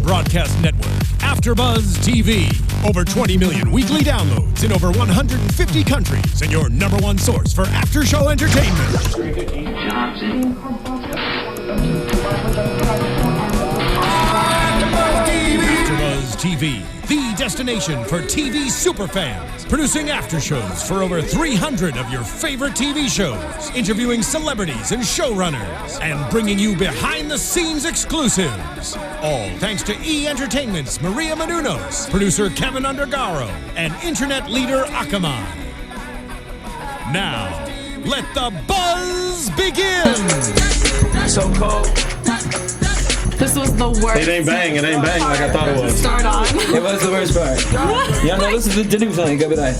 broadcast network, AFTERBUZZ TV. Over 20 million weekly downloads in over 150 countries, and your number one source for after-show entertainment. AFTERBUZZ TV, the destination for TV superfans. Producing after shows for over 300 of your favorite TV shows, interviewing celebrities and showrunners, and bringing you behind-the-scenes exclusives. All thanks to E! Entertainment's Maria Menounos, producer Kevin Undergaro, and internet leader Akamai. Now, let the buzz begin! So cold. This was the worst. It ain't bang like I thought it was. Start on. It was the worst part. Y'all know this is the Diddy song. You gotta be like,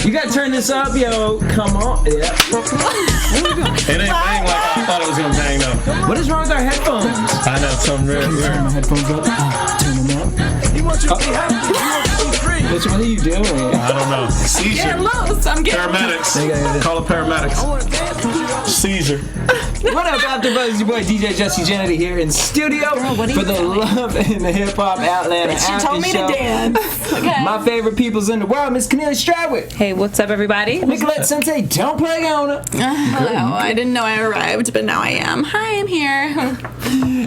you gotta turn this up, yo. Come on. Yeah. It ain't bang like I thought it was gonna bang though. What is wrong with our headphones? I know something real Turn weird. my headphones up. Turn them up. He wants you to be happy. What are you doing? I don't know. Seizure. Get loose. I'm getting Paramedics. Call it paramedics. Seizure. What up, AfterBuzz? It's your boy DJ Jesse Janedy here in studio for the Love and the Hip Hop Atlanta She After told me Show. to dance. Okay. My favorite peoples in the world, Miss Kennelia Stradwick. Hey, what's up, everybody? Nicolette Sensei, don't play Gaona. Hello. I didn't know I arrived, but now I am. Hi, I'm here.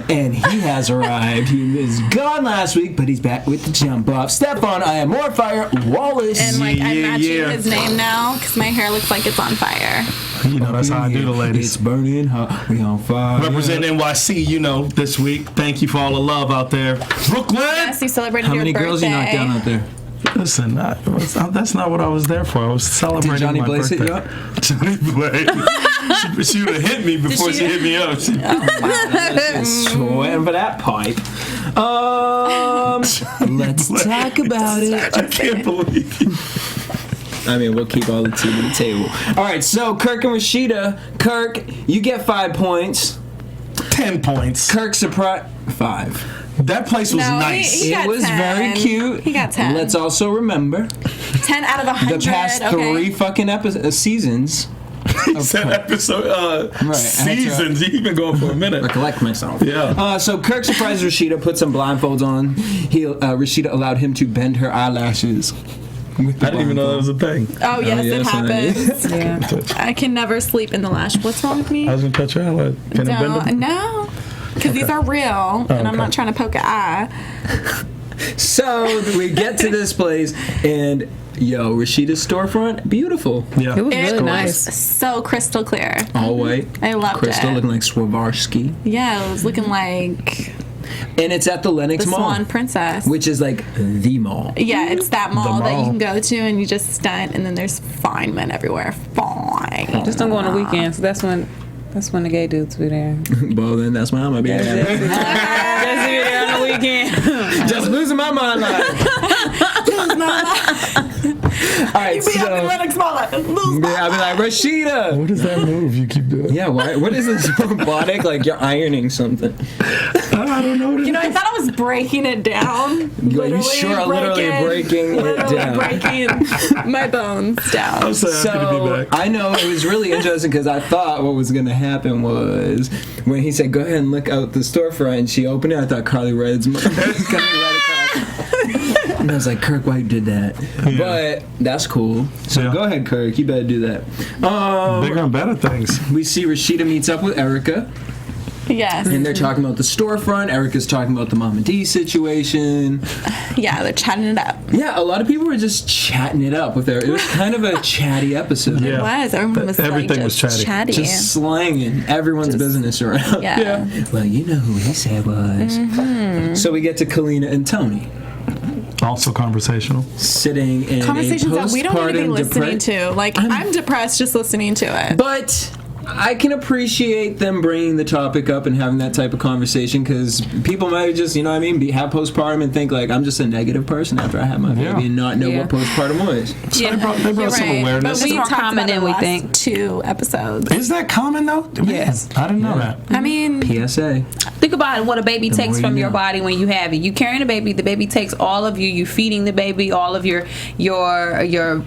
And he has arrived. He was gone last week, but he's back with the jump off. Stephaune, I am more fire. Wallace. And I'm matching yeah. his name now because my hair looks like it's on fire. You know, that's how I do the ladies. It's burning hot. We on fire. Represent NYC, you know, this week. Thank you for all the love out there. Brooklyn! Yes, you celebrated How your many birthday. girls you knocked down out there? Listen, that's not what I was there for. I was celebrating Did Johnny my Blaze birthday. hit you up? Johnny Blaze. she would have hit me before she hit me up. Sweating for that pipe. Let's talk about it. I can't believe you. I mean, we'll keep all the tea on the table. All right, so Kirk and Rashida. Kirk, you get 5 points. 10 points. Kirk, surprise. 5. That place was No, nice. he It got was 10. very cute. He got 10. Let's also remember 10 out of 100. the past 3 fucking seasons. He said episode, seasons. He's been going for a minute. Recollect myself. Yeah. So Kirk surprised Rashida, put some blindfolds on. Rashida allowed him to bend her eyelashes. I didn't even know that was a thing. Oh, yes, it happens. Yeah. I can never sleep in the lash. What's wrong with me? I was gonna touch your eyelid. Can I bend them? No. Because these are real, and I'm not trying to poke an eye. So we get to this place, and Rashida's storefront, beautiful. Yeah. It was It really was nice. so crystal clear. All white. I loved Crystal it. looking like Swarovski. Yeah, it was looking like And it's at the Lenox the Mall, Swan Princess. which is like the mall. Yeah, it's that mall that you mall. can go to and you just stunt, and then there's fine men everywhere. Fine. Just don't go on the weekends. That's when the gay dudes be there. Well, then that's when I'm gonna be Just there. be there on the weekend. Just losing my mind. All right, You be up in so Lenox Mall like, lose my I'll be like, Rashida. What is that move you keep doing? Yeah, why? What is this robotic? Like you're ironing something. I don't know. You know, I thought I was breaking it down. You sure are literally breaking it down. breaking my bones down. I'm so happy to be So back. I know it was really interesting because I thought what was going to happen was when he said, "Go ahead and look out the storefront," and she opened it. I thought Carly Red's mom was coming right across. And I was like, "Kirk, why you did that?" Yeah. But that's cool. So Yeah. go ahead, Kirk. You better do that. Bigger and better things. We see Rashida meets up with Erica, Yes. and they're talking about the storefront. Erica's talking about the Mama D situation. Yeah, they're chatting it up. Yeah, a lot of people were just chatting it up with her. It was kind of a chatty episode. Yeah. It was. Everyone was Everything like, was just chatty. Just slanging everyone's business around. Yeah. Well, you know who he said was. So we get to Kina and Tony Also conversational. sitting in Conversations a that we don't need to be postpartum listening to. Like, I'm depressed just listening to it. But I can appreciate them bringing the topic up and having that type of conversation because people might just, you know what I mean, have postpartum and think like I'm just a negative person after I have my baby Yeah. and not know Yeah. what postpartum was. So they brought some awareness. But we It's more talked common about it than we last think. 2 episodes. Is that common though? Yes. Man, I didn't know that. I mean, PSA. Think about what a baby The takes more from you your know. body when you have it. You carrying a baby, the baby takes all of you. You feeding the baby, all of your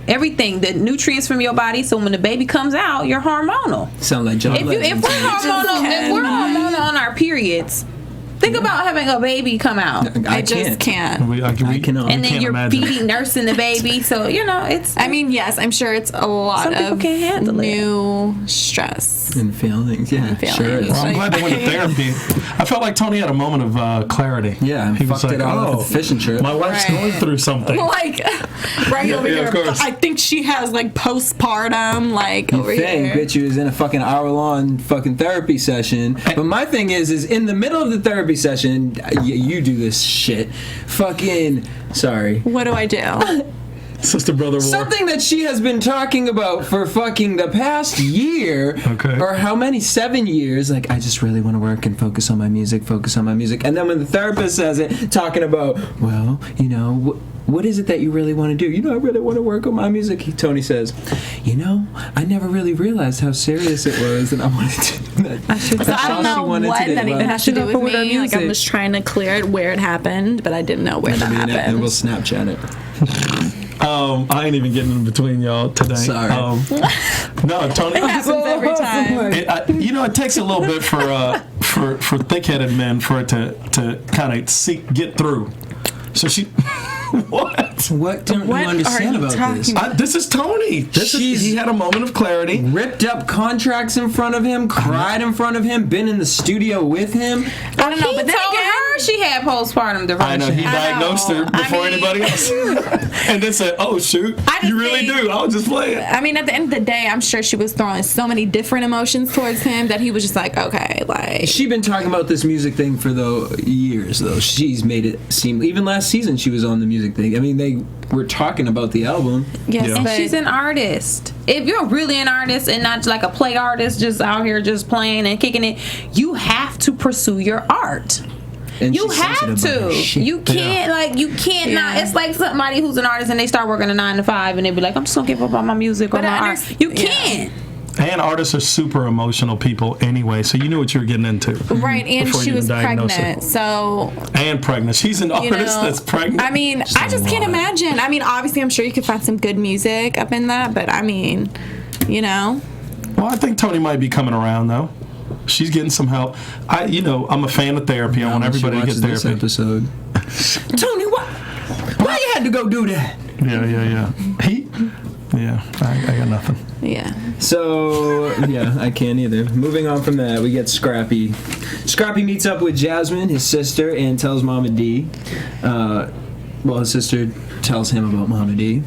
everything, the nutrients from your body. So when the baby comes out, you're hormonal. Sound like John If we're hormonal on our periods, Think about having a baby come out. I just can't. I cannot. And then you're feeding, nursing the baby. So, it's... I mean, yes, I'm sure it's a lot of new stress. And feelings, yeah, sure. Well, I'm glad they went to therapy. I felt like Tony had a moment of clarity. Yeah, he was like, "Oh, the fishing trip. My wife's going through something." Like, right over here. I think she has like postpartum. Like over here. Bitch, you was in a fucking hour-long fucking therapy session. But my thing is in the middle of the therapy session, you do this shit. Fucking sorry. What do I do? Sister brother war. Something that she has been talking about for fucking the past year. Okay. Or how many? 7 years. Like, I just really want to work and focus on my music. And then when the therapist says it, talking about, well, what is it that you really want to do? I really want to work on my music. Tony says, I never really realized how serious it was, and I wanted to. So I don't know what that even has to do with me. Like, I'm just trying to clear it where it happened, but I didn't know where that happened. And we'll Snapchat it. I ain't even getting in between y'all today. Sorry. No, Tony. It happens every time. It takes a little bit for thick-headed men for it to kind of get through. So she. What don't you understand about this? This is Tony. He had a moment of clarity. Ripped up contracts in front of him, cried in front of him, been in the studio with him. I don't know, He but then told again, her she had postpartum depression. I know, he diagnosed her before anybody else. And then said, oh, shoot, you really do. I was just playing. I mean, at the end of the day, I'm sure she was throwing so many different emotions towards him that he was just like, okay, like... She's been talking about this music thing for years, though. She's made it seem... Even last season, she was on the music thing. I mean, they were talking about the album. Yes, and she's an artist. If you're really an artist and not like a play artist just out here just playing and kicking it, you have to pursue your art. And you have to. You can't you can't not. It's like somebody who's an artist and they start working a 9 to 5 and they be like, I'm just gonna give up on my music or my art. You can't. And artists are super emotional people anyway, so you knew what you were getting into. Right, and she was pregnant, so... And pregnant. She's an artist that's pregnant. I mean, I just can't imagine. I mean, obviously, I'm sure you could find some good music up in that, but I mean, Well, I think Tony might be coming around, though. She's getting some help. I'm a fan of therapy. I want everybody to get therapy. This episode. Tony, why you had to go do that? Yeah. I got nothing. Yeah. So, I can't either. Moving on from that, we get Scrappy. Scrappy meets up with Jasmine, his sister, and tells Mama D. His sister tells him about Mama D.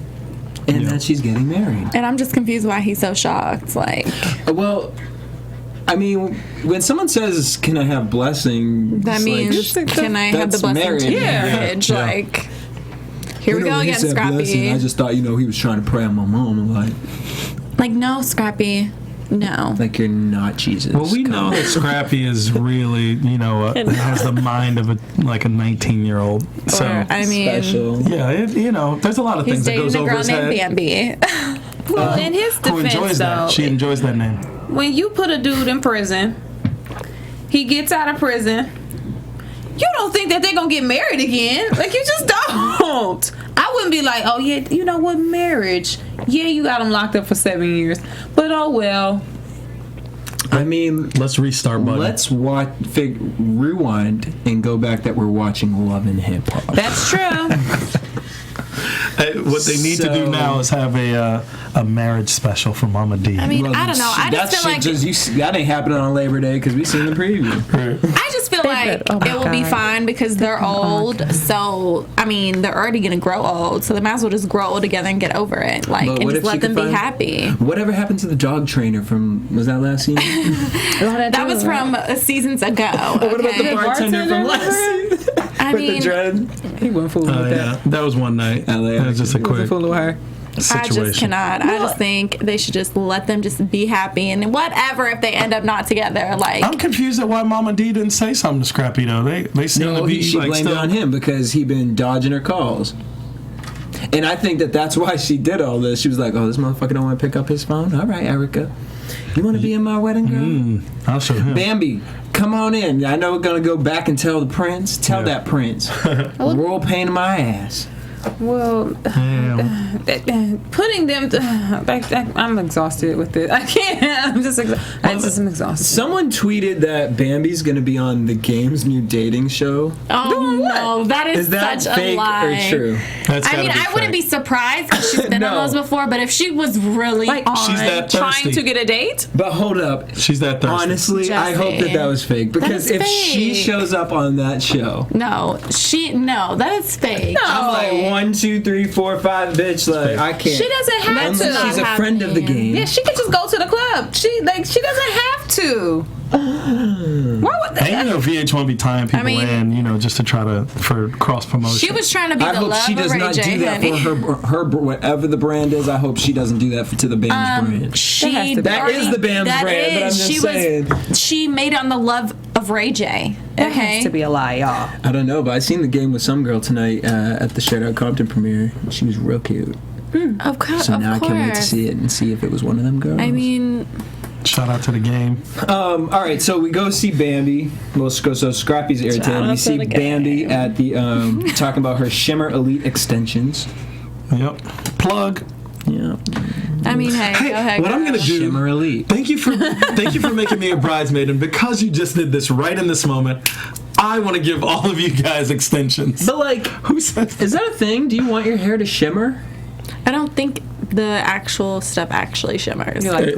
And that she's getting married. And I'm just confused why he's so shocked. Like... I mean, when someone says, can I have blessing? That means, can I have the blessing to marriage? Yeah. Like... Here we go again, Scrappy. Blessing, I just thought, he was trying to pray on my mom. Like, no, Scrappy. No. Like, you're not Jesus. Well, we know that Scrappy is really, has the mind of a 19-year-old. So, I mean... Special. Yeah, there's a lot of things that goes over his head. He's dating a girl named Bambi. Well, in his defense, who enjoys that. She enjoys that name. When you put a dude in prison, he gets out of prison... You don't think that they're going to get married again. Like, you just don't. I wouldn't be like, oh, yeah, you know what, marriage. Yeah, you got them locked up for 7 years. But, oh, well. I mean... Let's restart, buddy. Let's rewind and go back that we're watching Love and Hip Hop. That's true. What they need to do now is have a marriage special for Mama D. I mean, I don't know. I just feel like that ain't happening on Labor Day because we seen the preview. I just feel like it will be fine because they're old. So I mean, they're already gonna grow old. So they might as well just grow old together and get over it. Like, and just let them be happy. Whatever happened to the dog trainer was that last season? That was from seasons ago. What about the bartender from last season? I mean, the dread. He went fooling with that. That was one night. That was just a quick fooling with her. Situation. I just cannot. I just think they should just let them just be happy and whatever if they end up not together. Like, I'm confused at why Mama D didn't say something to Scrappy though. They seem to be she blamed it on him because he been dodging her calls. And I think that's why she did all this. She was like, oh, this motherfucker don't want to pick up his phone? All right, Erica. You want to be in my wedding, girl? I'll show him. Bambi, come on in. I know we're going to go back and tell the prince. Tell that prince. Royal pain in my ass. Well, putting them I'm exhausted with it. I can't. I'm exhausted. Someone tweeted that Bambi's going to be on the Game's new dating show. Oh no, that is that such fake a lie. or true? I mean, I wouldn't be surprised because she's been on those before, but if she was really she's that trying thirsty. to get a date. But hold up. She's that thirsty. Honestly, I hope that was fake. Because if she shows up on that show. No, that is fake. No. I'm like 1, 2, 3, 4, 5, bitch. Like I can't. She doesn't have to. She's a friend of the Game. Yeah, she could just go to the club. She doesn't have to. Why would that? And VH1 be tying people in, just to try for cross promotion. She was trying to be the love she does of Ray not J, do that honey. for her whatever the brand is. I hope she doesn't do that to the BAM's brand. That is the BAM's brand, but I'm just saying. She made it on the love of Ray J. That has to be a lie, y'all. I don't know, but I seen the Game with some girl tonight at the Straight Outta Compton premiere. She was real cute. Of course. So now I can't wait to see it and see if it was one of them girls. I mean, shout out to the Game. All right, so we go see Bambi. So Scrappy's irritated. We see Bambi at the talking about her Shimmer Elite extensions. Yep. Plug. Yeah. I mean, hey, go ahead. What I'm gonna do? Shimmer Elite. Thank you for making me a bridesmaid, and because you just did this right in this moment, I want to give all of you guys extensions. But like, who says that? Is that a thing? Do you want your hair to shimmer? I don't think the actual stuff actually shimmers. I bet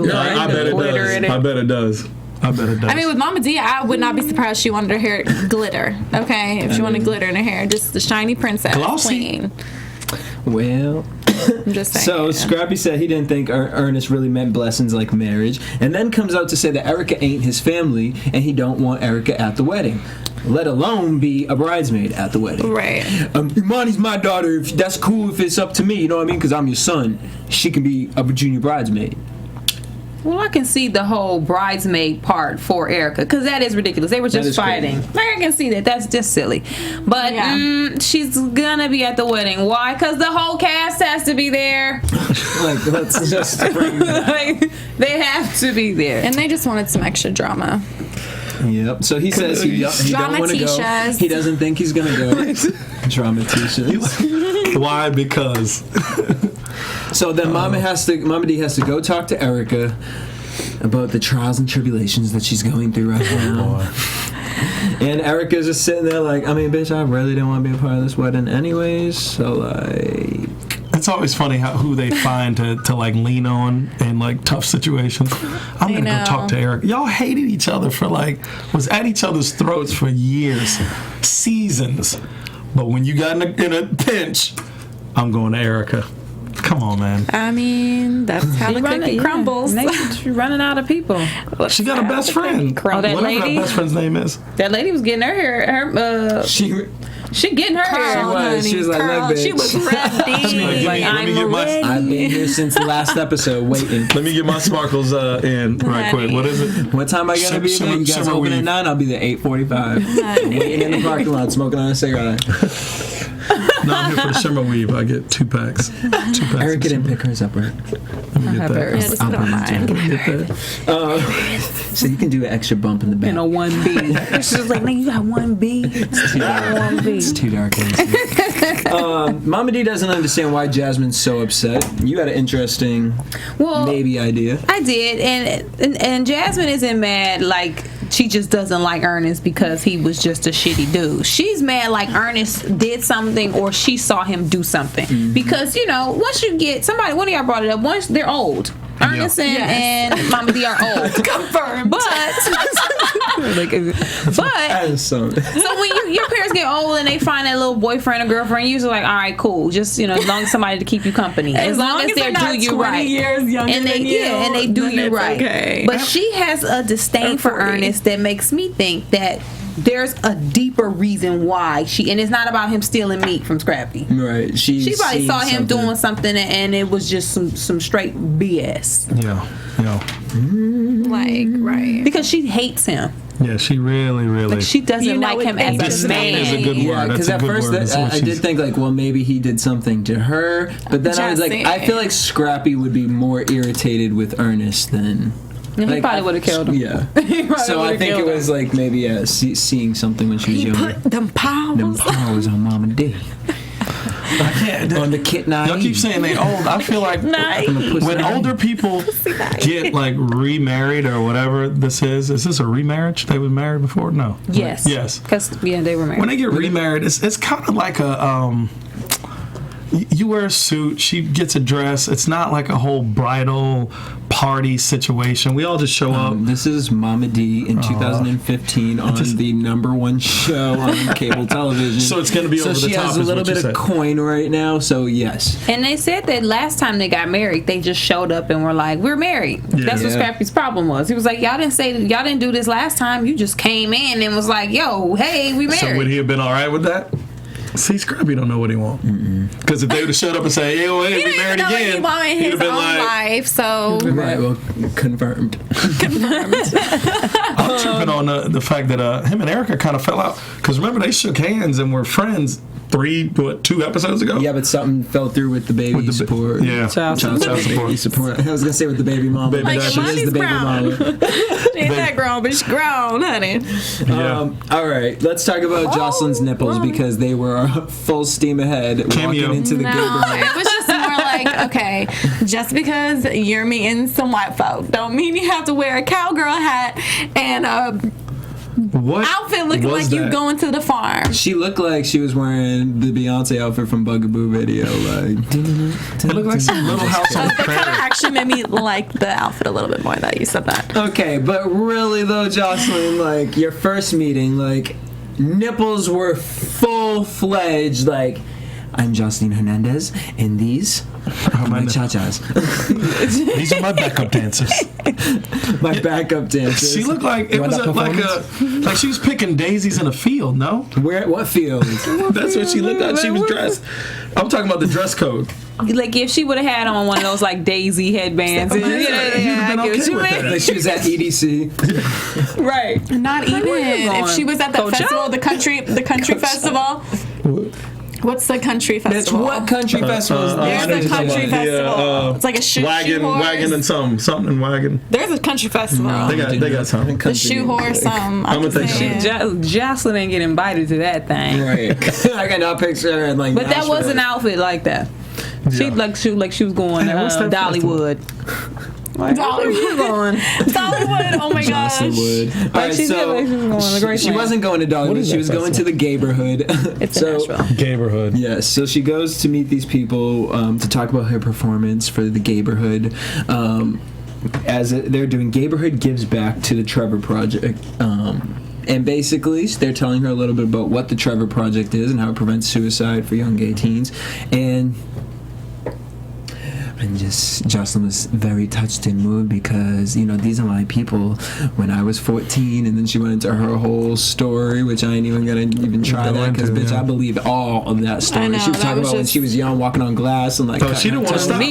it does. I mean, with Mama D, I would not be surprised she wanted her hair glitter. Okay, if she wanted glitter in her hair, just the shiny princess queen. Well, I'm just saying. So Scrappy said he didn't think Ernest really meant blessings like marriage, and then comes out to say that Erica ain't his family, and he don't want Erica at the wedding, let alone be a bridesmaid at the wedding. Right. Imani's my daughter. If that's cool, if it's up to me, you know what I mean? Because I'm your son. She can be a junior bridesmaid. Well, I can see the whole bridesmaid part for Erica, because that is ridiculous. They were just fighting. Like, I can see that. That's just silly. But she's gonna be at the wedding. Why? Because the whole cast has to be there. Like, let's just bring that. They have to be there. And they just wanted some extra drama. Yep. So he says he don't want to go. He doesn't think he's gonna go. Dramatishas. Why? Because. So then Mama D has to go talk to Erica about the trials and tribulations that she's going through right now. And Erica's just sitting there like, I mean, bitch, I really didn't want to be a part of this wedding anyways. So like, it's always funny who they find to like lean on in like tough situations. I'm gonna go talk to Erica. Y'all hated each other was at each other's throats for years, seasons. But when you got in a pinch, I'm going to Erica. Come on, man. I mean, that's how the cookie crumbles. She's running out of people. She got a best friend. That lady. That best friend's name is. That lady was getting her hair. She getting her hair. She was like, look, bitch. She was ready. I've been here since the last episode waiting. Let me get my sparkles in right quick. What is it? What time I gotta be there? You guys open at 9. I'll be there 8:45. Waiting in the parking lot, smoking on a cigarette. No, I'm here for the shimmer weave. I get 2 packs. Erica didn't pick hers up, right? Let me get that. So you can do an extra bump in the back. And a 1B. She's just like, you got 1B. It's too dark. Mama D doesn't understand why Jasmine's so upset. You had an interesting maybe idea. I did, and Jasmine isn't mad like she just doesn't like Ernest because he was just a shitty dude. She's mad like Ernest did something or she saw him do something. Mm-hmm. Because, once you get somebody, one of y'all brought it up, once they're old. Ernest and Mama D are old. Confirmed. But so when your parents get old and they find that little boyfriend or girlfriend, you're usually like, all right, cool. Just as long as somebody to keep you company. As long as they do you right. Years younger and they than you, and they do you right. Okay. But she has a disdain for Ernest that makes me think that there's a deeper reason why and it's not about him stealing meat from Scrappy. Right. She probably saw him doing something and it was just some straight BS. Yeah. Right. Because she hates him. Yeah, she really. She doesn't like him as a man. Is a good word. Yeah, because at first I did think maybe he did something to her, but then I was like, I feel like Scrappy would be more irritated with Ernest than. He probably would have killed him. Yeah. So I think it was maybe seeing something when she was younger. Put them powers on Mama D. I can't. On the kit night. Y'all keep saying they old. I feel like when older people get like remarried or whatever this is this a remarriage? They were married before? No. Yes. Yes. Because they were married. When they get remarried, it's kind of like a you wear a suit, she gets a dress. It's not like a whole bridal party situation. We all just show up. This is Mama D in 2015 on the #1 show on cable television. So it's going to be over the top. So she has a little bit of coin right now, so yes. And they said that last time they got married, they just showed up and were like, we're married. Yeah. That's what Scrappy's problem was. He was like, y'all didn't do this last time. You just came in and was like, yo, hey, we married. So would he have been all right with that? See, Scrappy don't know what he wants. Because if they would have showed up and say, "Hey, we married again," he wanted his own life. So right, well, confirmed. I'm tripping on the fact that him and Erica kind of fell out. Because remember, they shook hands and were friends 2 episodes ago. Yeah, but something fell through with the baby support. Yeah, child support. I was gonna say with the baby mama. she is the baby mama. She ain't that grown, but she's grown, honey. All right, let's talk about Joseline's nipples because they were full steam ahead walking into the neighborhood. It was just more like, okay, just because you're meeting some white folk, don't mean you have to wear a cowgirl hat and what outfit looking like you going to the farm. She looked like she was wearing the Beyonce outfit from Bugaboo video. Like, it looked like some Little House on the Prairie. That kind of actually made me like the outfit a little bit more that you said that. Okay, but really though, Joseline, like your first meeting, like nipples were full-fledged. Like, I'm Joseline Hernandez, and these are my cha-chas. These are my backup dancers. My backup dancers. She looked like it was like she was picking daisies in a field. No, where? What field? That's what she looked like. She was dressed. I'm talking about the dress code. Like if she would have had on one of those like daisy headbands, I get what you mean. Like she was at EDC, right? Not even if she was at that festival, the country festival. What's the country festival? What country festival is there? There's a country festival. It's like a shoe horse. Wagon and something in Wagon. There's a country festival. They got something. The shoe horse. I'm gonna think Joseline ain't get invited to that thing. Right. I got no picture and like. But that was an outfit like that. Yeah. She was going to Dollywood. Dollywood. Oh my gosh. All right, so she wasn't going to Dollywood. She was going to the Gayborhood. It's in Nashville. Gayborhood. Yes. So she goes to meet these people to talk about her performance for the Gayborhood. As they're doing, Gayborhood gives back to the Trevor Project. And basically, they're telling her a little bit about what the Trevor Project is and how it prevents suicide for young gay teens. And Joseline was very touched and moved because, these are my people when I was 14, and then she went into her whole story, which I ain't even gonna try that because, bitch, I believed all of that story. Know, she was talking about when she was young, walking on glass and like. Oh, she didn't want to stop.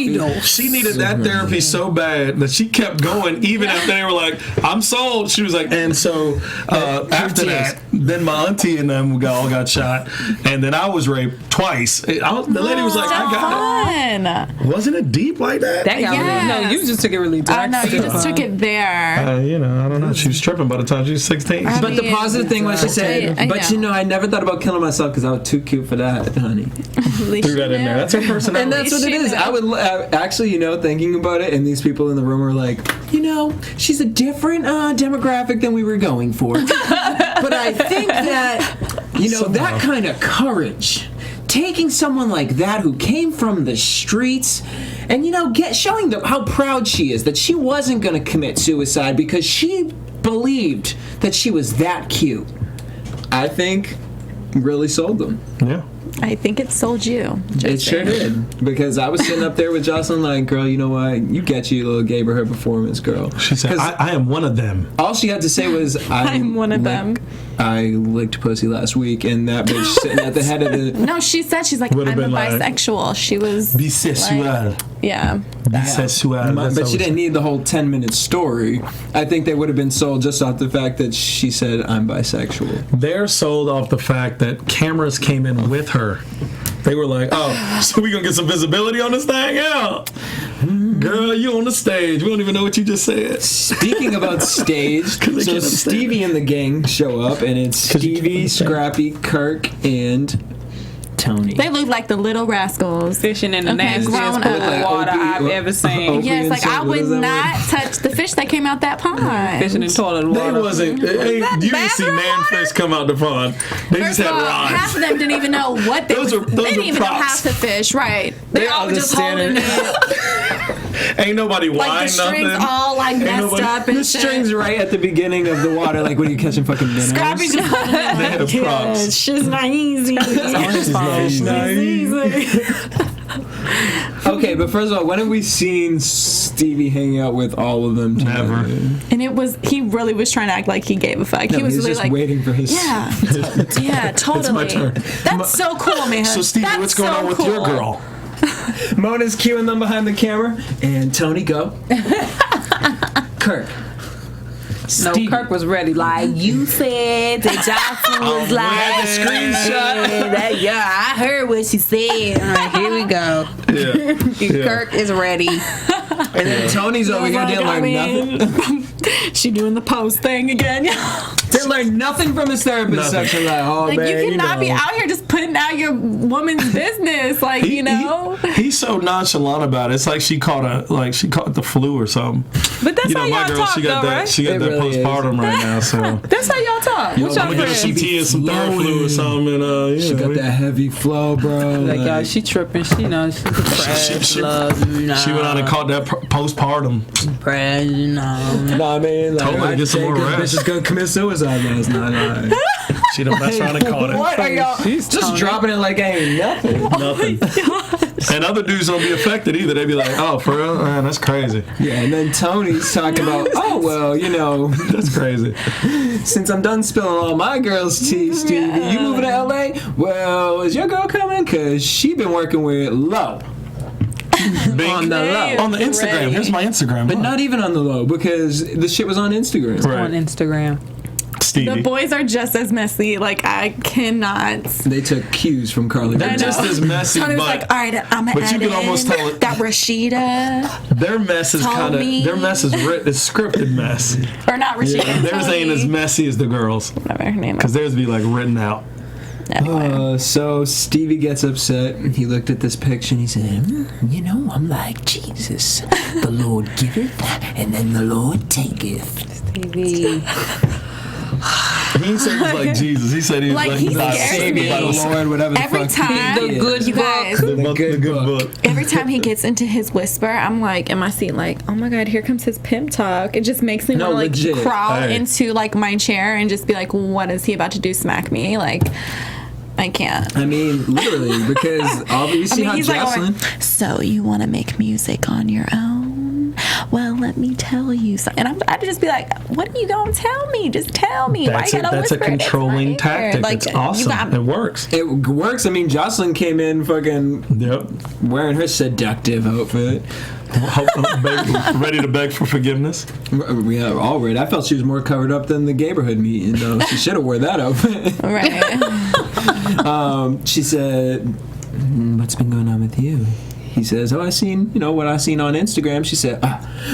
She needed that therapy so bad that she kept going, even after they were like, "I'm sold." She was like, and so after that, then my auntie and them all got shot, and then I was raped twice. The lady was like, "I got it." Wasn't it deep like that? No, you just took it really dark. No, you just took it there. I don't know. She was tripping by the time she was 16. But the positive thing was she said, I never thought about killing myself because I was too cute for that, honey. Threw that in there. That's her personality. And that's what it is. I would actually, thinking about it, and these people in the room are like, she's a different demographic than we were going for. But I think that, that kind of courage, taking someone like that who came from the streets and, showing them how proud she is that she wasn't going to commit suicide because she believed that she was that cute, I think really sold them. Yeah. I think it sold you. It sure did. Because I was sitting up there with Joseline like, girl, you know what? You get your little Gayborhood performance, girl. She said, I am one of them. All she had to say was, I'm one of them. I licked pussy last week, and that bitch sitting at the head of the... No, she said, she's like, I'm a bisexual. She was... Bisexual. Yeah. Bisexual. But she didn't need the whole 10-minute story. I think they would have been sold just off the fact that she said, I'm bisexual. They're sold off the fact that cameras came in with her. They were like, oh, so we gonna get some visibility on this thing? Yeah. Girl, you on the stage. We don't even know what you just said. Speaking about stage, so Stevie and the gang show up, and it's Stevie, Scrappy, Kirk, and Tony. They look like the little rascals. Fishing in the nastiest grown up. water I've ever seen. Yes, like I would not touch the fish that came out that pond. Fishing in toilet water. They wasn't. You didn't see man fish come out the pond. They just had rods. Half of them didn't even know what they Those were. were They didn't even know props. how to fish. Right. They all were just holding it. Ain't nobody Like the whined strings nothing. all like messed up and The shit. strings right at the beginning of the water, like when you're catching fucking minnows. Scrappy just holding it. They had props. She's not easy. Okay, but first of all, when have we seen Stevie hanging out with all of them together? Never. And it was, he really was trying to act like he gave a fuck. No, he was really just like, waiting for his... yeah, yeah, totally. It's my turn. That's so cool, man. So, Stevie, That's what's going so on with cool. your girl? Mona's cueing them behind the camera, and Tony, go. Kirk. No, Stevie. Kirk was ready. Like, you said that Joseline was like, Screenshot. yeah, I heard what she said. All right, here we go. Yeah. Kirk is ready. And then Tony's over here didn't learn nothing. She doing the pose thing again. Didn't learn nothing from his therapist Nothing. section. Like, oh Like, man, you cannot know. be out here just putting out your woman's business. Like, you know? He's so nonchalant about it. It's like she caught the flu or something. But that's how My y'all girl, talk, she got though, that. right? She got It that really postpartum right now. So That's how y'all talk. What's I'm y'all gonna get friend? some tea and some third flu or something. And She got that heavy flow, bro. Like, y'all, she tripping. She knows she's depressed. She Love, went out and caught that postpartum. depressed, you know. Nah, I mean, like, Told her to get some more rest. Bitch is gonna commit suicide last night. She done messed around and caught it. What are y'all? She's Just Tony. dropping it like ain't nothing. Nothing. And other dudes don't be affected either. They be like, oh, for real? Man, that's crazy. Yeah, and then Tony's talking about, oh, well, you know, That's crazy. since I'm done spilling all my girls' tea, Stevie, you moving to LA? Well, is your girl coming? Because she been working with Low. Big On the low. On the Instagram. Here's my Instagram. But not even on the low, because the shit was on Instagram. Right. On Instagram. Stevie. The boys are just as messy. Like, I cannot. They took cues from Carly They're Rae. just as messy, Tony was but like, all right, I'm gonna but add you can almost in tell it- that Rashida, their mess is Told kind of me. their mess is scripted mess. or not Rashida. Theirs Tony. ain't as messy as the girls, Whatever her name because is. theirs be like written out. Anyway. So Stevie gets upset. He looked at this picture and he said, you know, I'm like Jesus. The Lord giveth and then the Lord taketh. TV. He said he was like Jesus. He said he was Like, like he the scares me. Bible. Lord, whatever the Every fuck. time, he is. good you guys, The good book. every time he gets into his whisper, I'm like, in my seat, like, oh my God, here comes his pimp talk. It just makes me No, want to, like, legit. crawl Hey. into, like, my chair and just be like, what is he about to do? Smack me? Like, I can't. I mean, literally, because obviously how he's like, Joseline... so you want to make music on your own? Well, let me tell you something. And I'd just be like, what are you going to tell me? Just tell me. That's Why you gotta a whisper it into my controlling ear? tactic. Like, It's you awesome. got- It works. It works. I mean, Joseline came in fucking Yep. wearing her seductive outfit. Ready to beg for forgiveness. Yeah, all right. I felt she was more covered up than the neighborhood meeting, though. She should have wore that outfit. Right. She said, what's been going on with you? He says, oh, I seen, what I seen on Instagram. She said,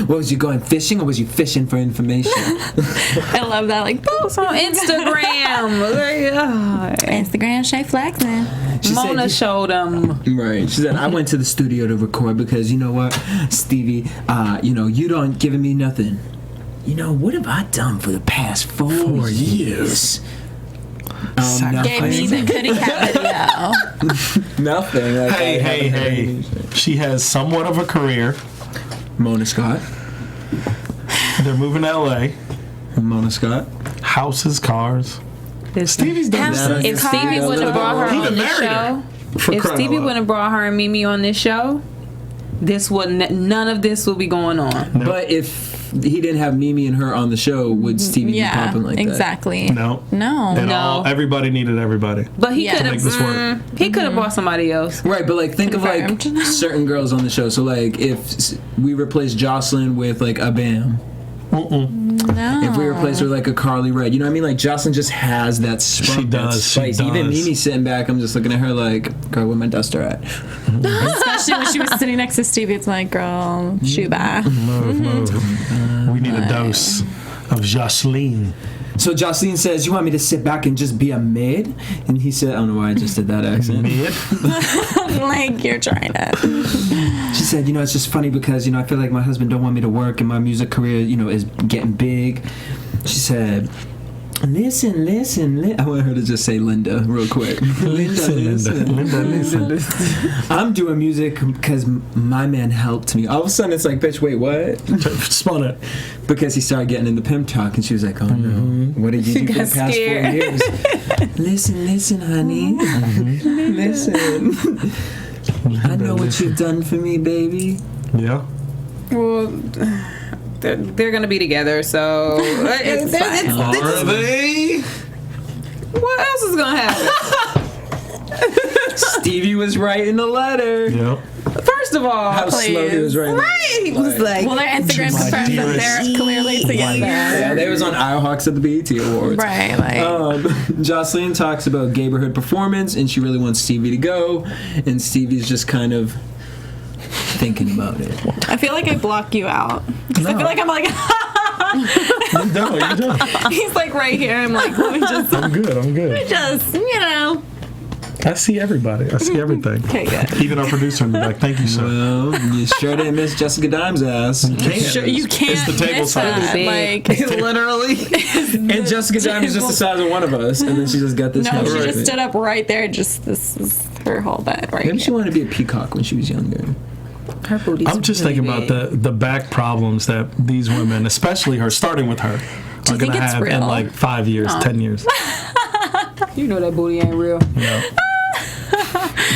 what, was you going fishing or was you fishing for information? I love that. Like, boop. It's on Instagram. Instagram Shay flexing. She Mona said, showed him. right. She said, I went to the studio to record because, you know what, Stevie, you don't giving me nothing. What have I done for the past 4 years? Gave me the goody cat video. Nothing. Like, Hey. She has somewhat of a career. Mona Scott. They're moving to LA. Mona Scott. Houses, cars. Stevie's done that. If Stevie wouldn't have brought her He on done this married her. show, For if crying Stevie out loud. wouldn't have brought her and Mimi on this show, none of this would be going on. Nope. But if he didn't have Mimi and her on the show, would Stevie be Yeah, popping like that? exactly. No. No. No. Everybody needed everybody. But he Yeah. could To make this work. have. He could have brought somebody else. Right, but like think of like Confirmed. certain girls on the show. So like if we replace Joseline with like a Bam, No. if we replace her with like a Carly Rae, you know what I mean? Like Joseline just has that spunk, She does, that spice. she Even does. Mimi sitting back, I'm just looking at her like, girl, where my duster at? Especially when she was sitting next to Stevie, it's like, girl, shoe by. Move. We need a dose of Joseline. So Joseline says, you want me to sit back and just be a maid? And he said, I don't know why I just did that accent. Maid? Like, you're trying to. She said, it's just funny because, I feel like my husband don't want me to work and my music career, is getting big. She said, listen. I want her to just say Linda real quick. Linda. I'm doing music because my man helped me. All of a sudden, it's like, bitch, wait, what? Spun it. Because he started getting into pimp talk, and she was like, oh, no. What did you do for the past 4 years? Listen, honey. Listen. I know what you've done for me, baby. Yeah. Well, they're gonna be together, so it's fine. Are they? What else is gonna happen? Stevie was writing a letter. Yep. First of all, How slow he was writing. Right, he was like, well, their Instagram confirms that they're clearly together. Yeah, they was on Iohawks at the BET Awards. Right, like. Joseline talks about neighborhood performance, and she really wants Stevie to go, and Stevie's just kind of thinking about it. I feel like I block you out. No. I feel like I'm like, No, you don't. He's like right here. I'm like, let me just. I'm good. Just, I see everybody. I see everything. Okay, good. Even our producer in the back. Thank you, sir. Well, you sure didn't miss Jessica Dime's ass. You can't. You can't. It's the table miss size. that. Like, Literally. And Jessica Dime is just the size of one of us, and then she just got this. No, she just stood up right there. Just this is her whole bed right Maybe here. she wanted to be a peacock when she was younger. her booty's I'm just really thinking about the back problems that these women, especially her, starting with her, are going to have in like 5 years, 10 years. You know that booty ain't real. No.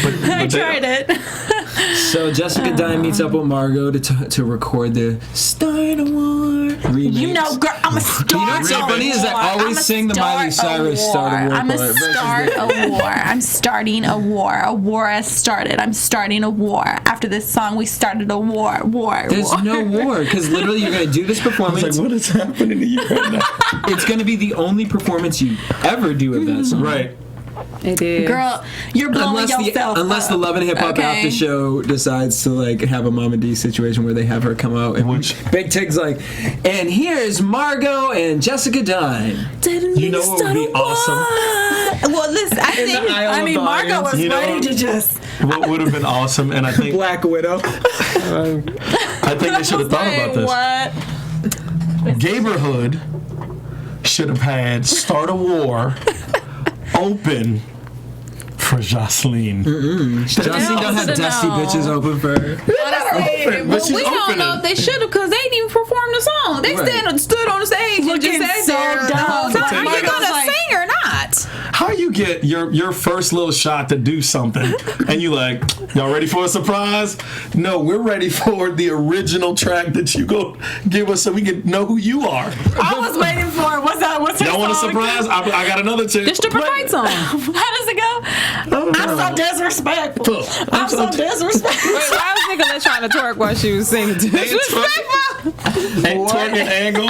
But I tried it. So Jessica Dime meets up with Margot to record the Start a War remix. You know, girl, I'm a start. You know what's so funny is that I always sing the Miley Cyrus Start a War I'm a part start a war. I'm starting a war. A war has started. I'm starting a war. After this song, we started a war. There's no war because literally you're going to do this performance. I was like, what is happening to you right now? It's going to be the only performance you ever do of that song. Right. It is. Girl, you're blowing yourself unless the Love and Hip Hop After Show decides to like have a Mama D situation where they have her come out and Big Tig's like, and here's Margot and Jessica Dime. You know what would be awesome? Well, listen, I mean, Margot was ready to just. What would have been awesome, and I think Black Widow. I think they should have thought about this. What? Gayborhood should have had Start a War open for Joseline. Joseline don't have dusty bitches open for her. Honestly, But she's We don't opening. know if they should have because they didn't even perform the song. They stood on the stage and just sat so there. dumb. So are you Margot's gonna like- sing or not? How you get your first little shot to do something, and you like, y'all ready for a surprise? No, we're ready for the original track that you go give us so we can know who you are. I was waiting for it. What's that? What's her Y'all want a song? surprise? I got another chick. The stripper fight song. How does it go? I'm so disrespectful. I'm so disrespectful. Wait, why was Nicolette trying to twerk while she was singing? Disrespectful. Ain't twerking angle.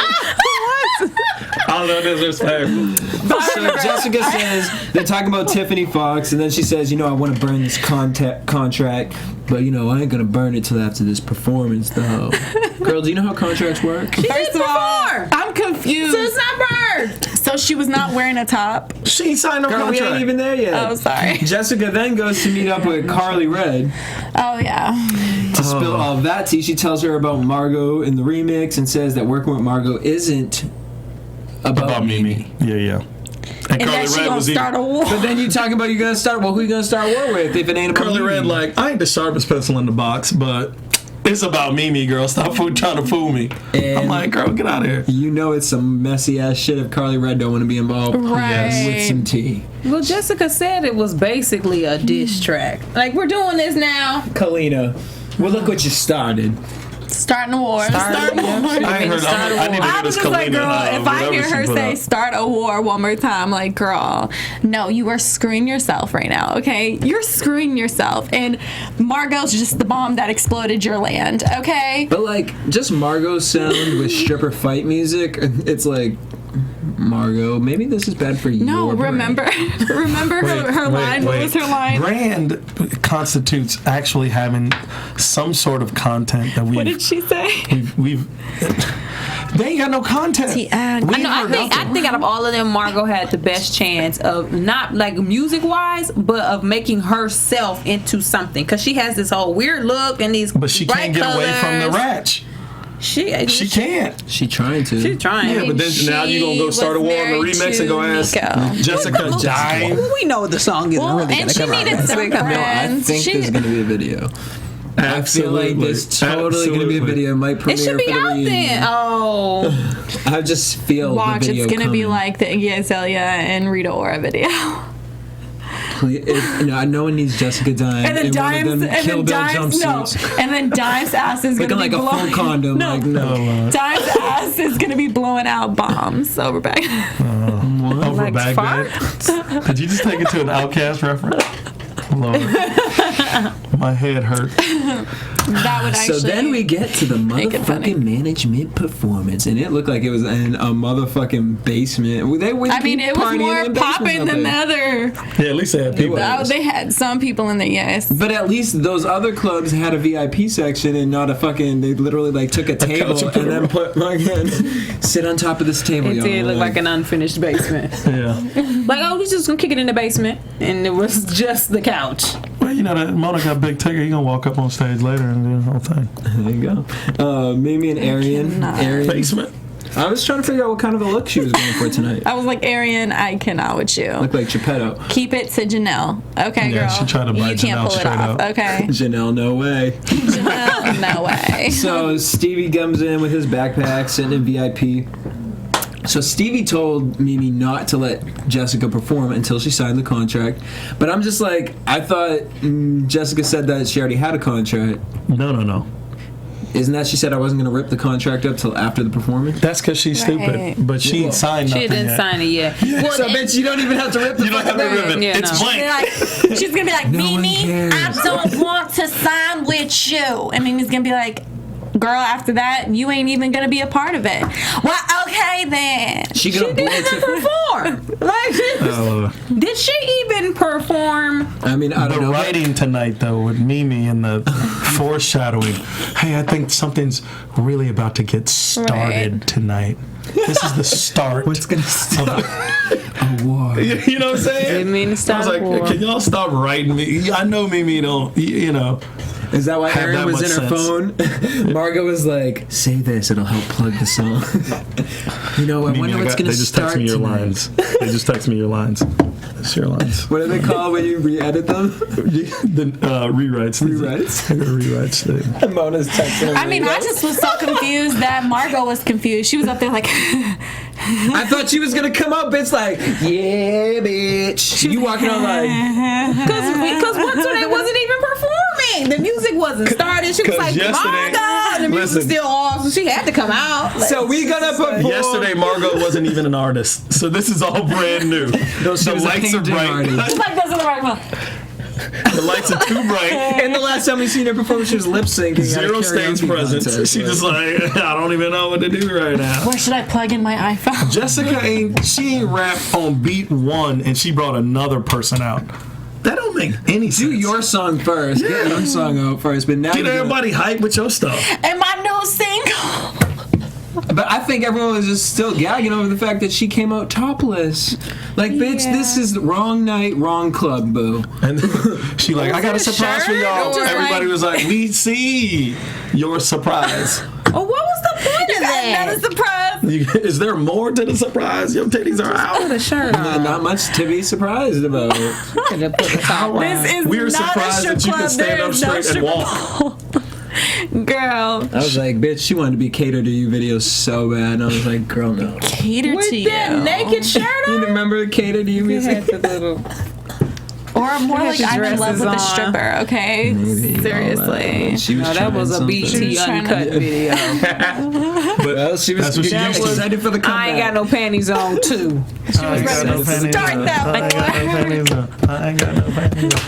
I love disrespectful. So Jessica says they're talking about Tiffany Fox, and then she says, I want to burn this contract, but I ain't gonna burn it till after this performance, though. Girl, do you know how contracts work? First of all, I'm confused. So it's not burned. So she was not wearing a top. She signed a Girl, we contract. ain't even there yet. Oh, sorry. Jessica then goes to meet up with Carly Red Oh yeah. to spill all of that tea. She tells her about Margot in the remix and says that working with Margot isn't about Mimi. Yeah. And then she gonna start a war. But then you talking about you're gonna start. Well, who you gonna start war with if it ain't about Curly Mimi? Red, like, I ain't the sharpest pencil in the box, but it's about Mimi, girl. Stop trying to fool me. And I'm like, girl, get out of here. You know it's some messy ass shit if Carly Red don't want to be involved. Right. With some tea. Well, Jessica said it was basically a diss track. Like, we're doing this now. Kalina, well, look what you started. Starting a war. Starting a war. I ain't heard. I need to hear I was this just like, Kalina. girl, if I whatever hear she her put say out. start a war one more time, like, girl, no, you are screwing yourself right now, okay? You're screwing yourself. And Margot's just the bomb that exploded your land, okay? But like, just Margot's sound with stripper fight music, it's like, Margot, maybe this is bad for you. No, remember her line? What was her line? Brand constitutes actually having some sort of content that What did she say? we've They ain't got no content. I think out of all of them, Margot had the best chance of not like music wise, but of making herself into something, because she has this whole weird look and these. But she can't get away from the ratch. She can't. She trying to. She's trying. Yeah, but then now you gonna go start a war on the remix and go ask Jessica Dime. We know the song isn't really and gonna she come out. needed some I think there's gonna be a video. I feel like there's totally going to be a video. It might premiere. It should be out then. Oh. I just feel Watch, the video it's going to be coming. like the Iggy Azalea and Rita Ora video. No one needs Jessica Dime. And then Dime's, and then Dime's ass is going to be like blowing. a full condom. No. Dime's ass is going to be blowing out bombs over Baghdad. Over Like Baghdad? Did you just take it to an Outcast reference? Lord. My head hurt. That would actually. So then we get to the motherfucking management performance, and it looked like it was in a motherfucking basement. It was more popping than the other. Yeah, at least they had people. They had some people in there, yes. But at least those other clubs had a VIP section and not a fucking. They literally like took a table and then put sit on top of this table. It did look like an unfinished basement. Yeah. Like, oh, we just gonna kick it in the basement, and it was just the couch. Well, you know that Mona got big ticker. He gonna walk up on stage later and do the whole thing. There you go. Mimi and Arian. Basement. I was trying to figure out what kind of a look she was going for tonight. I was like, Arian, I cannot with you. Look like Geppetto. Keep it to Janelle. Okay, girl. She tried to bite you can't Janelle pull it straight off. up. Okay. Janelle, no way. Janelle, no way. So Stevie comes in with his backpack, sitting in VIP. So Stevie told Mimi not to let Jessica perform until she signed the contract. But I'm just like, I thought Jessica said that she already had a contract. No. Isn't that she said I wasn't going to rip the contract up till after the performance? That's because she's stupid. But she ain't signed nothing She didn't yet. sign it yet. Well, So bitch, you don't even have to rip the You don't have to rip it. Yeah, It's no. blank. She's gonna be like, No one Mimi, cares. I don't want to sign with you. And Mimi's gonna be like, girl, after that, you ain't even gonna be a part of it. Well, okay then. She She didn't even perform. Did she even perform? I mean, I don't The know. writing tonight, though, with Mimi and the foreshadowing. Hey, I think something's really about to get started tonight. This is the start. What's going to start? A war. You know what I'm saying? Didn't mean to I start was like, war. can y'all stop writing me? I know Mimi don't, you know. Is that why Have Erin that was in much her sense. phone? Margot was like, say this, it'll help plug the song. You know, I wonder what's going to start They just text me your tonight. lines. They just text me your lines. It's your lines. What do they call when you re-edit them? The rewrites. Rewrites? Rewrites. And Mona's texting. I mean, I just was so confused that Margot was confused. She was up there like, I thought she was gonna come up, bitch, like, yeah, bitch. You walking on like, Because once they wasn't even performing. The music wasn't started. She was 'Cause like, yesterday- Margot! And the music was still off, so she had to come out. Like, so we gonna perform. Yesterday, Margot wasn't even an artist, so this is all brand new. No, she The was a lights are painting bright. artist. it's like, this is the right one. The lights are too bright. And the last time we seen her perform, she was lip syncing. Zero stage presence. She just like, I don't even know what to do right now. Where should I plug in my iPhone? Jessica ain't rap on beat one, and she brought another person out. That don't make any sense. Do your song first. Get your song out first. But now Get everybody hyped with your stuff. And my new single. But I think everyone was just still gagging over the fact that she came out topless. Like, bitch, this is the wrong night, wrong club, boo. And she like, I got a it a surprise for shirt? y'all. Or Everybody like- was like, we see your surprise. oh, what was the point of That that? is the surprise. Is there more to the surprise? Your titties are out. Put a shirt on. Not much to be surprised about. This is We were not surprised a strip that you club. could stand There up is no straight and strip walk. club. Girl, I was like, bitch, she wanted to be catered to you videos so bad. And I was like, girl, no. cater With to that you. naked shirt You on? remember catered to you music? Or more like the I'm in love dresses with a on. stripper, okay? Seriously. She was No, that was a trying BT something. trying to- uncut video. Well, she was That's what she getting used to. excited for the comeback. I ain't got no panties on, too. I ain't got no panties Start on. that I ain't got no panties on. I ain't got no panties on.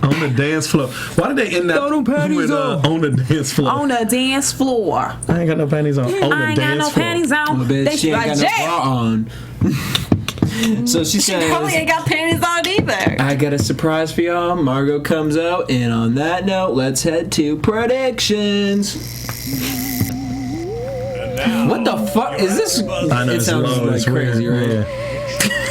On the dance floor. Why did they end that Throw them panties with on the dance floor? On the dance floor. I ain't got no panties on. On I the ain't got dance no floor. panties on. Oh, bitch, They she ain't like, got no Jay. bra on. So she Probably says, ain't got panties on either. I got a surprise for y'all. Margot comes out, and on that note, let's head to predictions. And What the fuck is this? I know, It sounds like crazy, right? Yeah.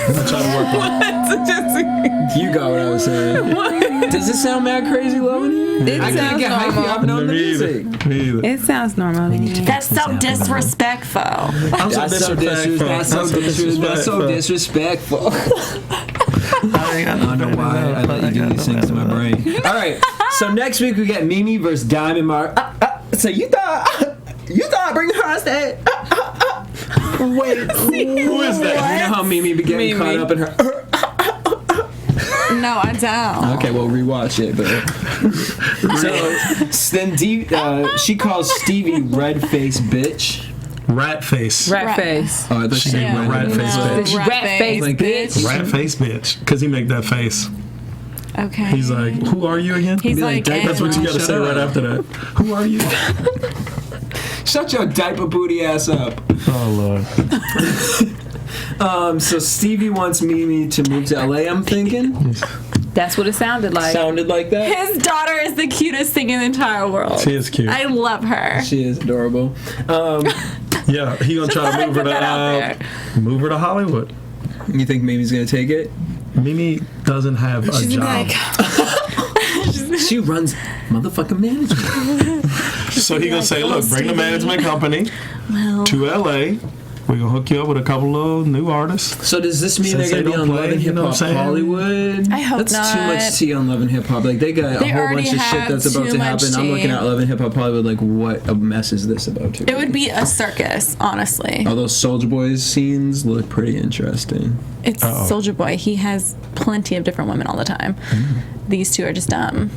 I'm trying to work on it. You got what I was saying. Does it sound mad crazy low in here? I can't get hyped up on the music. Me either. It sounds normal. That's so disrespectful. I'm That's so disrespectful. I don't know why I let you do these things to my brain. All right, so next week we got Mimi versus Diamond Mark. So you thought bringing her on stage? Wait, who is that? You know how Mimi be getting caught up in her? No, I don't. Okay, well rewatch it. But so then she calls Stevie red face bitch. Rat face. Rat face. Oh, I thought she said rat face bitch. Rat face Like, bitch. Rat face bitch. Because he make that face. Okay. He's like, who are you again? He's like, that's what you gotta say right after that. Who are you? Shut your diaper booty ass up. Oh Lord. So Stevie wants Mimi to move to LA, I'm thinking. That's what it sounded like. Sounded like that? his daughter is the cutest thing in the entire world. She is cute. I love her. She is adorable. Yeah, he gonna try to move her move her to Hollywood. You think Mimi's gonna take it? Mimi doesn't have a job. She runs motherfucking management. So he gonna say, look, bring the management company to LA. We're gonna hook you up with a couple of new artists. So does this mean Since they're gonna be they on don't Love play, and you Hip know Hop what I'm saying? I Hollywood? hope That's not. too much tea on Love and Hip Hop. Like they got a whole bunch of shit that's about to happen. I'm looking at Love and Hip Hop Hollywood like, what a mess is this about to be? It would be a circus, honestly. All those Soulja Boys scenes look pretty interesting. It's Soulja Boy. He has plenty of different women all the time. These two are just dumb.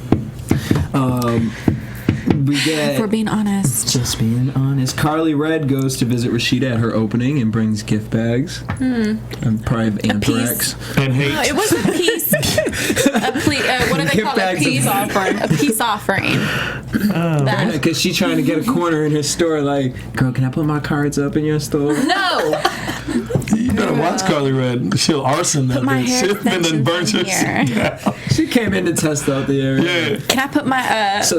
We get, if we're being honest. just being honest, Carly Red goes to visit Rashida at her opening and brings gift bags. And probably have anthrax. And hate. No, it was a peace. What do they Gift call it? bags Peace offering. A peace offering. Because she's trying to get a corner in her store. Like, girl, can I put my cards up in your store? No. You better watch Carly Red. She'll arson that Put my hair bitch. And then burn extensions her in shit here. down. She came in to test out the area. Yeah. Can I put my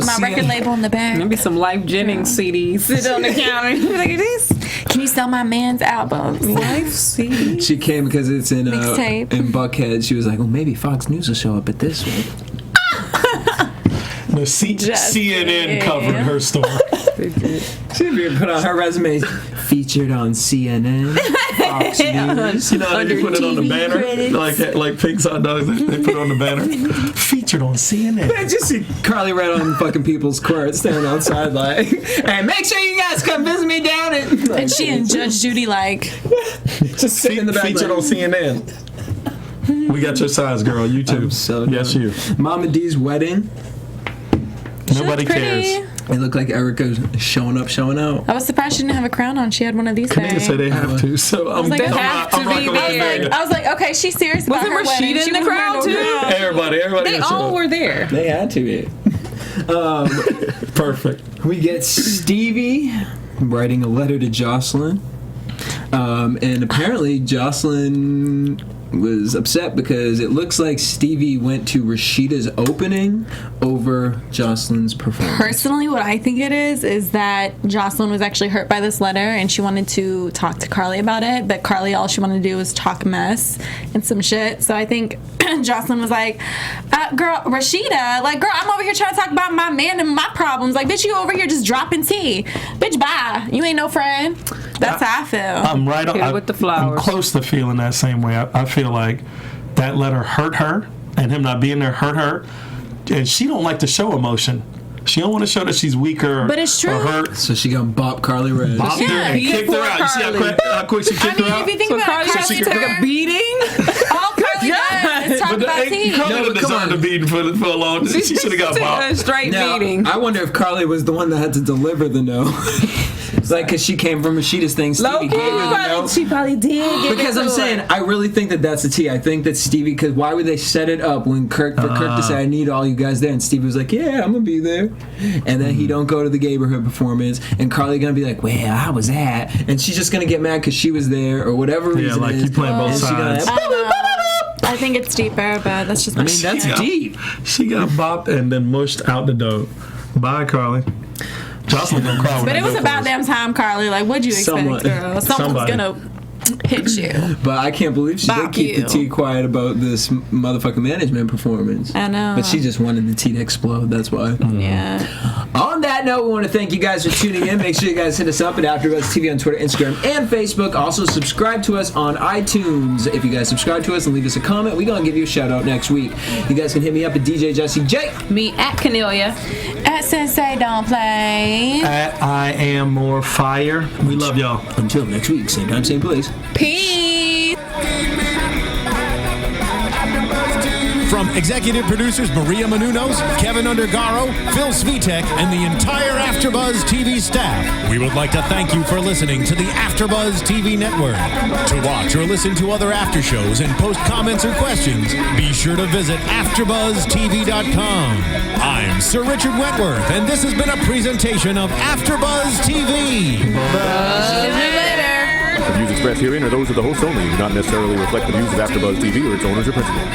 my record label in the back? Maybe some Life Jennings CDs. Sit on the counter. Look at this. Can you sell my man's albums? Life CDs. She came because it's in Mixtape. Buckhead. She was like, well, maybe Fox News will show up at this one. The CNN covered her store. She'd be put on her resume, featured on CNN, Fox News. You know how you put it on the banner? Like Pink's Hot Dogs, they put it on the banner. Featured on CNN. I just see Carly Red on fucking People's Court standing outside like, hey, make sure you guys come visit me down at... And she and Judge Judy just sitting in the back. Featured on CNN. We got your size, girl. You too. So yes, you. Mama D's wedding. Nobody cares. It looked like Erica showing up, showing out. I was surprised she didn't have a crown on. She had one of these Kennelia things. said they have to, so I'm like, I'm have to be there. I was like, okay, she's serious about her wedding. Rashida in the crowd too? Everybody They all were there. They had to be. Perfect. We get Stevie writing a letter to Joseline. And apparently Joseline was upset because it looks like Stevie went to Rashida's opening over Joseline's performance. Personally, what I think it is that Joseline was actually hurt by this letter and she wanted to talk to Carly about it, but Carly, all she wanted to do was talk mess and some shit. So I think Joseline was like, girl, Rashida, like, girl, I'm over here trying to talk about my man and my problems. Like, bitch, you over here just dropping tea. Bitch, bye. You ain't no friend. That's how I feel. I'm right on. With the flowers. I'm close to feeling that same way. I feel like that letter hurt her, and him not being there hurt her. And she don't like to show emotion. She don't want to show that she's weaker But it's true. or hurt. So she gonna bop Carly Red. Bopped her and beat kicked her poor out. You see how quick she kicked her out? if you think about it, Carly took a beating. all Carly does is talk about tea. Carly No, would but come deserve on. a beating for a long. She should have got Took a bopped. straight Now, beating. I wonder if Carly was the one that had to deliver the no. Like, because she came from Rashida's thing. Stevie gave her the no. She probably did. Give Because it I'm to saying, her. I really think that that's the tea. I think that Stevie, because why would they set it up when Kirk to say, I need all you guys there? And Stevie was like, yeah, I'm going to be there. And then he don't go to the Gayborhood performance. And Carly going to be like, well, how was that? And she's just going to get mad because she was there or whatever reason like it is. you playing both And she gonna- sides. I think it's deeper, but that's just my I mean, that's opinion. deep. She got bopped and then mushed out the door. Bye, Carly. Joseline gonna cry when But I it was go about first. damn time, Carly. Like, what'd you expect, Someone- girl? Someone's somebody. gonna hit you. But I can't believe she did Bop keep you. the tea quiet about this motherfucking management performance. I know. But she just wanted the tea to explode. That's why. Yeah. On that note, we want to thank you guys for tuning in. Make sure you guys hit us up at AfterBuzz TV on Twitter, Instagram, and Facebook. Also, subscribe to us on iTunes. If you guys subscribe to us and leave us a comment, we're going to give you a shout out next week. You guys can hit me up at DJ Jesse J. Me at Kennelia. At Sensei Don't Play. I am more fire. We love y'all. Until next week, same time, same place. Peace. From executive producers Maria Menounos, Kevin Undergaro, Phil Svitek, and the entire AfterBuzz TV staff, we would like to thank you for listening to the AfterBuzz TV network. To watch or listen to other after shows and post comments or questions, be sure to visit AfterBuzzTV.com. I'm Sir Richard Wentworth, and this has been a presentation of AfterBuzz TV. Buzz me later. The views expressed herein are those of the host only and do not necessarily reflect the views of AfterBuzz TV or its owners or principals.